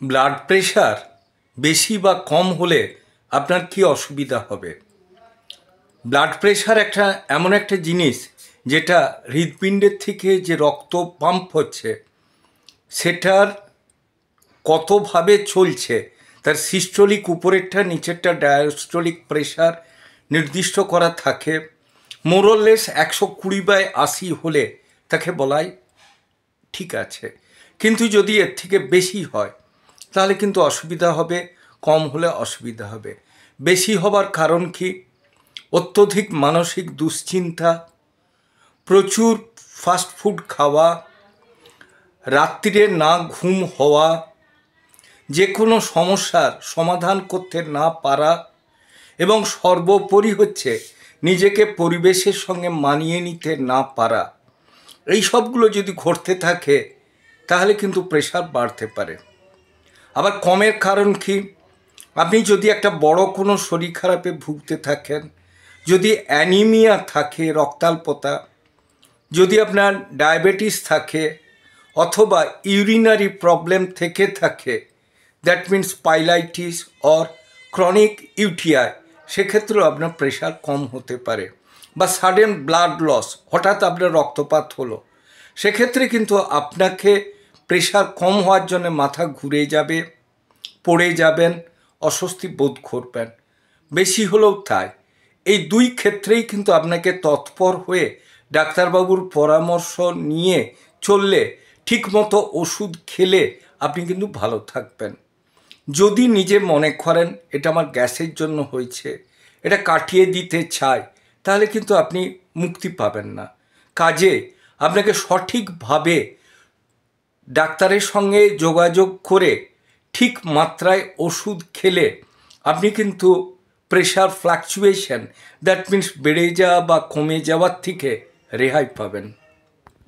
Blood pressure বেশি বা কম হলে আপনার কি অসুবিধা হবে? ব্লাড প্রেশার এমন একটা জিনিস যেটা হৃৎপিণ্ডের থেকে যে রক্ত পাম্প হচ্ছে সেটার কতভাবে চলছে, তার সিস্টোলিক উপরেরটা নিচেরটা ডায়াস্টোলিক প্রেশার নির্দিষ্ট করা থাকে। মোরলেস 120/80 হলে তাকে বলাই ঠিক আছে, কিন্তু যদি এর থেকে বেশি হয় তাহলে কিন্তু অসুবিধা হবে, কম হলে অসুবিধা হবে। বেশি হবার কারণ কি? অত্যধিক মানসিক দুশ্চিন্তা, প্রচুর ফাস্টফুড খাওয়া, রাত্রিরে না ঘুম হওয়া, যে কোনো সমস্যার সমাধান করতে না পারা, এবং সর্বোপরি হচ্ছে নিজেকে পরিবেশের সঙ্গে মানিয়ে নিতে না পারা। এই সবগুলো যদি ঘটতে থাকে তাহলে কিন্তু প্রেশার বাড়তে পারে। আবার কমের কারণ কি? আপনি যদি একটা বড় কোনো শরীর খারাপে ভুগতে থাকেন, যদি অ্যানিমিয়া থাকে, রক্তাল্পতা, যদি আপনার ডায়াবেটিস থাকে, অথবা ইউরিনারি প্রবলেম থেকে থাকে, that means pyelitis or chronic UTI, সেক্ষেত্রেও আপনার প্রেশার কম হতে পারে। বা সাডেন ব্লাড লস, হঠাৎ আপনার রক্তপাত হলো, সেক্ষেত্রে কিন্তু আপনাকে প্রেশার কম হওয়ার জন্য মাথা ঘুরে যাবে, পড়ে যাবেন, অস্বস্তি বোধ করবেন। বেশি হলেও তাই। এই দুই ক্ষেত্রেই কিন্তু আপনাকে তৎপর হয়ে ডাক্তারবাবুর পরামর্শ নিয়ে চললে, ঠিকমতো ওষুধ খেলে আপনি কিন্তু ভালো থাকবেন। যদি নিজে মনে করেন এটা আমার গ্যাসের জন্য হয়েছে, এটা কাটিয়ে দিতে চাই, তাহলে কিন্তু আপনি মুক্তি পাবেন না। কাজে আপনাকে সঠিকভাবে ডাক্তারের সঙ্গে যোগাযোগ করে ঠিক মাত্রায় ওষুধ খেলে আপনি কিন্তু প্রেশার ফ্লাকচুয়েশন, দ্যাট মিন্স বেড়ে যাওয়া বা কমে যাওয়ার থেকে রেহাই পাবেন।